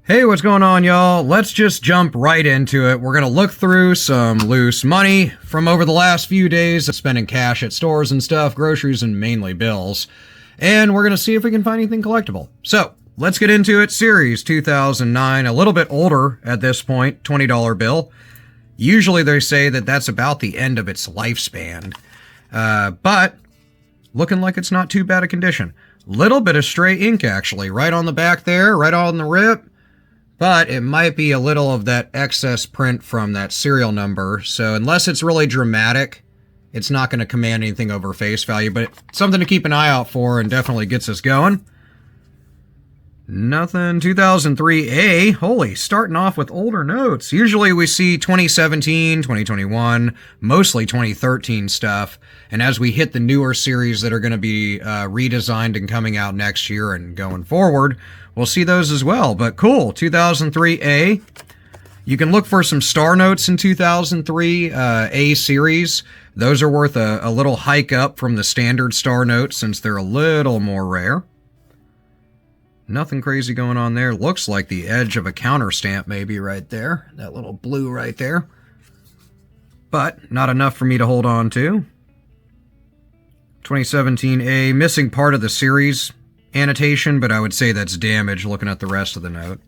Hey, what's going on, y'all? Let's just jump right into it. We're going to look through some loose money from over the last few days of spending cash at stores and stuff, groceries, and mainly bills. And we're going to see if we can find anything collectible. So, let's get into it. Series 2009, a little bit older at this point, $20 bill. Usually they say that that's about the end of its lifespan. But looking like it's not too bad a condition. Little bit of stray ink, actually, right on the back there, right on the rip. But it might be a little of that excess print from that serial number. So unless it's really dramatic, it's not going to command anything over face value. But something to keep an eye out for and definitely gets us going. Nothing. 2003A. Holy, starting off with older notes. Usually we see 2017, 2021, mostly 2013 stuff. And as we hit the newer series that are going to be redesigned and coming out next year and going forward, we'll see those as well. But cool, 2003A. You can look for some star notes in 2003 A series. Those are worth a little hike up from the standard star notes since they're a little more rare. Nothing crazy going on there. Looks like the edge of a counter stamp maybe right there. That little blue right there. But not enough for me to hold on to. 2017A, missing part of the series annotation, but I would say that's damage looking at the rest of the note.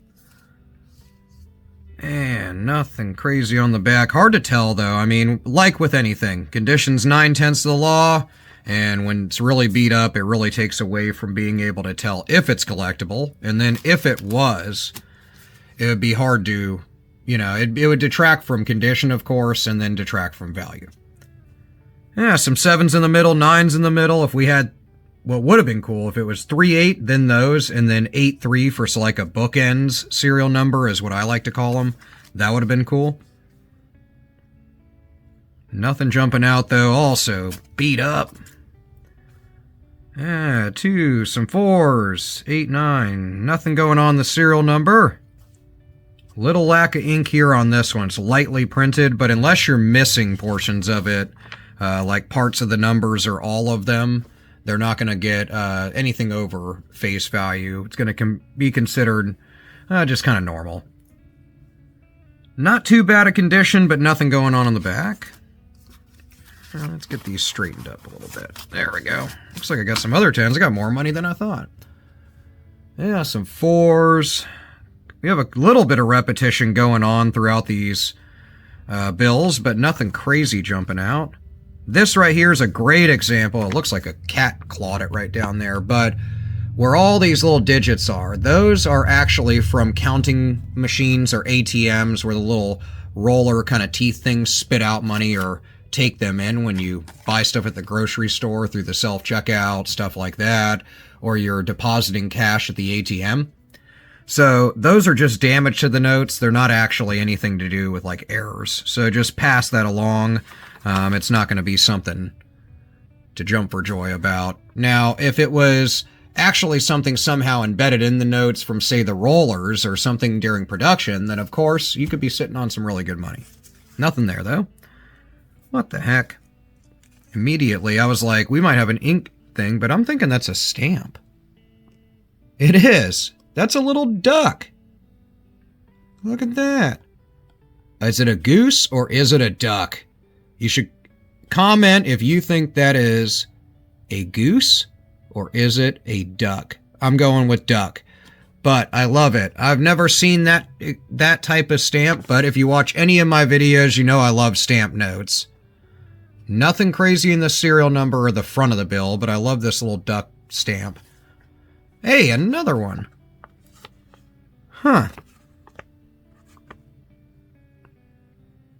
And nothing crazy on the back. Hard to tell though. I mean, like with anything, conditions 9/10 of the law. And when it's really beat up, it really takes away from being able to tell if it's collectible. And then if it was, it would be hard to, you know, it would detract from condition, of course, and then detract from value. Yeah, some 7s in the middle, 9s in the middle. If we had, what would have been cool, if it was 3-8, then those, and then 8-3 for so like a bookends serial number is what I like to call them. That would have been cool. Nothing jumping out, though. Also, beat up. Yeah, 2, some 4s, 8, 9. Nothing going on the serial number. Little lack of ink here on this one. It's lightly printed, but unless you're missing portions of it, like parts of the numbers or all of them, they're not going to get anything over face value. It's going to be considered just kind of normal. Not too bad a condition, but nothing going on the back. Let's get these straightened up a little bit. There we go. Looks like I got some other 10s. I got more money than I thought. Yeah, some 4s. We have a little bit of repetition going on throughout these bills, but nothing crazy jumping out. This right here is a great example. It looks like a cat clawed it right down there, but where all these little digits are, those are actually from counting machines or ATMs where the little roller kind of teeth things spit out money or take them in when you buy stuff at the grocery store through the self-checkout, stuff like that, or you're depositing cash at the ATM. So those are just damage to the notes. They're not actually anything to do with like errors. So just pass that along. It's not going to be something to jump for joy about. Now, if it was actually something somehow embedded in the notes from, say, the rollers or something during production, then of course you could be sitting on some really good money. Nothing there, though. What the heck? Immediately, I was like, we might have an ink thing, but I'm thinking that's a stamp. It is. That's a little duck. Look at that. Is it a goose or is it a duck? You should comment if you think that is a goose or is it a duck. I'm going with duck. But I love it. I've never seen that type of stamp, but if you watch any of my videos, you know I love stamp notes. Nothing crazy in the serial number or the front of the bill, but I love this little duck stamp. Hey, another one. Huh.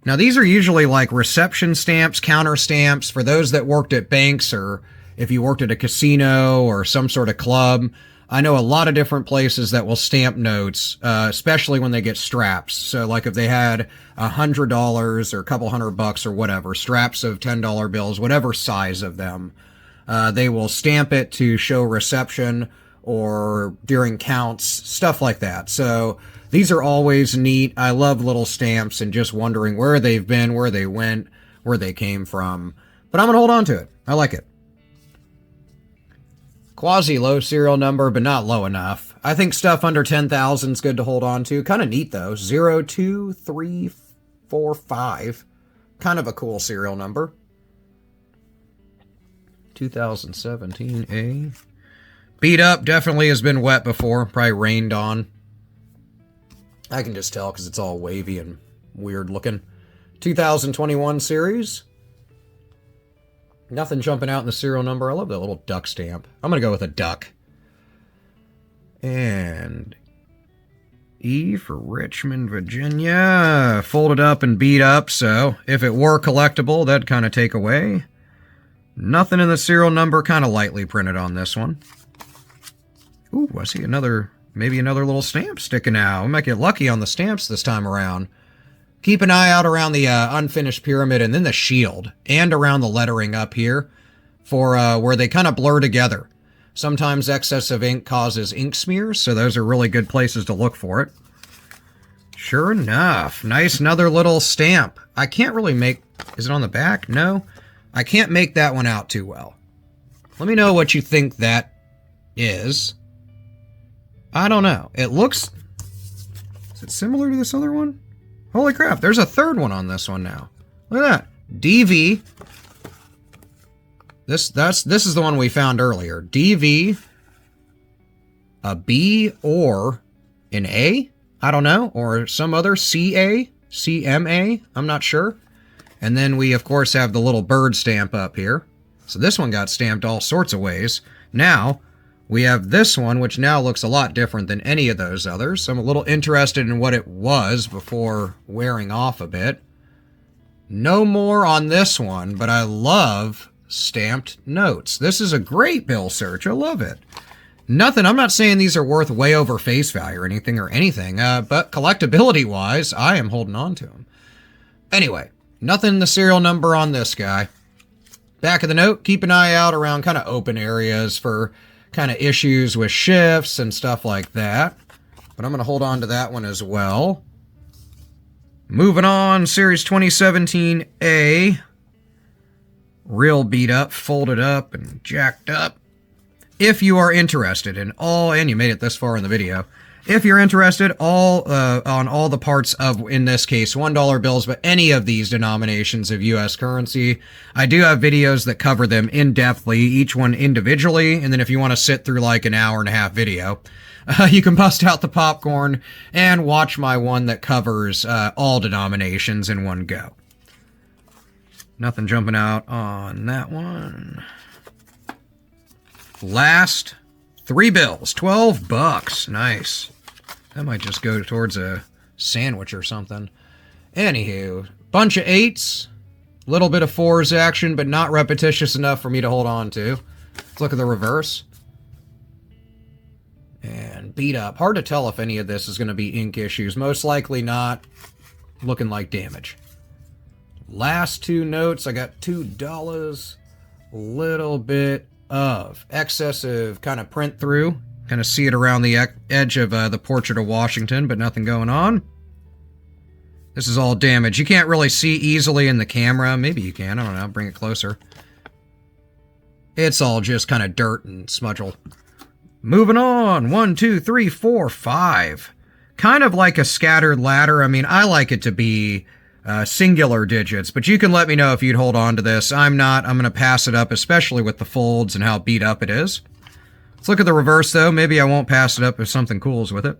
Now, these are usually like reception stamps, counter stamps for those that worked at banks or if you worked at a casino or some sort of club. I know a lot of different places that will stamp notes, especially when they get straps. So like if they had $100 or a couple $100 or whatever, straps of $10 bills, whatever size of them, they will stamp it to show reception or during counts, stuff like that. So these are always neat. I love little stamps and just wondering where they've been, where they went, where they came from. But I'm going to hold on to it. I like it. Quasi-low serial number, but not low enough. I think stuff under 10,000 is good to hold on to. Kind of neat, though. 0, 2, 3, 4, 5. Kind of a cool serial number. 2017A. Beat up, definitely has been wet before. Probably rained on. I can just tell because it's all wavy and weird looking. 2021 series. Nothing jumping out in the serial number. I love that little duck stamp. I'm going to go with a duck. And E for Richmond, Virginia. Folded up and beat up, so if it were collectible, that'd kind of take away. Nothing in the serial number, kind of lightly printed on this one. Ooh, I see maybe another little stamp sticking out. We might get lucky on the stamps this time around. Keep an eye out around the unfinished pyramid and then the shield, and around the lettering up here for where they kind of blur together. Sometimes excess of ink causes ink smears, so those are really good places to look for it. Sure enough. Nice, another little stamp. I can't really make... Is it on the back? No. I can't make that one out too well. Let me know what you think that is. I don't know. It looks... Is it similar to this other one? Holy crap, there's a third one on this one now. Look at that. DV. This is the one we found earlier. DV, a B or an A, I don't know, or some other CA, CMA, I'm not sure. And then we, of course, have the little bird stamp up here. So this one got stamped all sorts of ways. Now, we have this one, which now looks a lot different than any of those others. So I'm a little interested in what it was before wearing off a bit. No more on this one, but I love stamped notes. This is a great bill search. I love it. Nothing, I'm not saying these are worth way over face value or anything, but collectability-wise, I am holding on to them. Anyway, nothing in the serial number on this guy. Back of the note, keep an eye out around kind of open areas for kind of issues with shifts and stuff like that. But I'm going to hold on to that one as well. Moving on, Series 2017A. Real beat up, folded up, and jacked up. If you are interested in all, and you made it this far in the video, if you're interested on all the parts of, in this case, $1 bills, but any of these denominations of U.S. currency, I do have videos that cover them in-depthly, each one individually, and then if you want to sit through like an hour and a half video, you can bust out the popcorn and watch my one that covers all denominations in one go. Nothing jumping out on that one. Last 3 bills, 12 bucks. Nice. That might just go towards a sandwich or something. Anywho, bunch of 8s, little bit of 4s action, but not repetitious enough for me to hold on to. Let's look at the reverse. And beat up. Hard to tell if any of this is going to be ink issues. Most likely not. Looking like damage. Last 2 notes, I got $2. Little bit of excessive kind of print through. Kind of see it around the edge of the portrait of Washington, but nothing going on. This is all damage. You can't really see easily in the camera. Maybe you can. I don't know. Bring it closer. It's all just kind of dirt and smudgel. Moving on. 1, 2, 3, 4, 5. Kind of like a scattered ladder. I mean, I like it to be singular digits, but you can let me know if you'd hold on to this. I'm not. I'm going to pass it up, especially with the folds and how beat up it is. Let's look at the reverse, though. Maybe I won't pass it up if something cool is with it.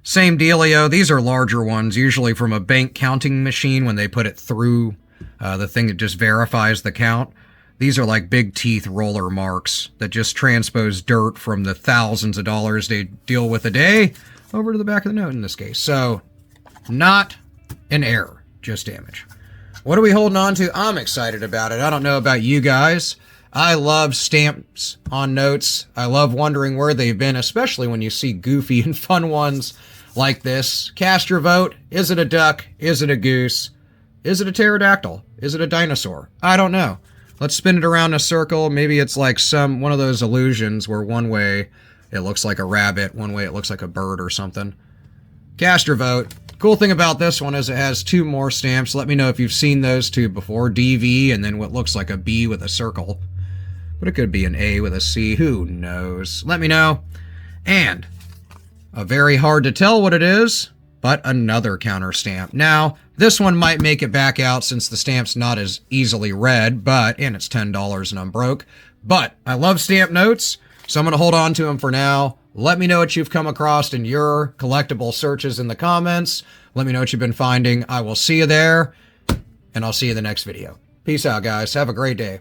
Same dealio. These are larger ones, usually from a bank counting machine when they put it through the thing that just verifies the count. These are like big teeth roller marks that just transpose dirt from the thousands of dollars they deal with a day over to the back of the note in this case. So, not an error, just damage. What are we holding on to? I'm excited about it. I don't know about you guys. I love stamps on notes. I love wondering where they've been, especially when you see goofy and fun ones like this. Cast your vote. Is it a duck? Is it a goose? Is it a pterodactyl? Is it a dinosaur? I don't know. Let's spin it around in a circle. Maybe it's like one of those illusions where one way it looks like a rabbit, one way it looks like a bird or something. Cast your vote. Cool thing about this one is it has 2 more stamps. Let me know if you've seen those 2 before. DV and then what looks like a B with a circle. But it could be an A with a C. Who knows? Let me know. And a very hard to tell what it is, but another counter stamp. Now, this one might make it back out since the stamp's not as easily read, and it's $10 and I'm broke. But I love stamp notes, so I'm going to hold on to them for now. Let me know what you've come across in your collectible searches in the comments. Let me know what you've been finding. I will see you there, and I'll see you in the next video. Peace out, guys. Have a great day.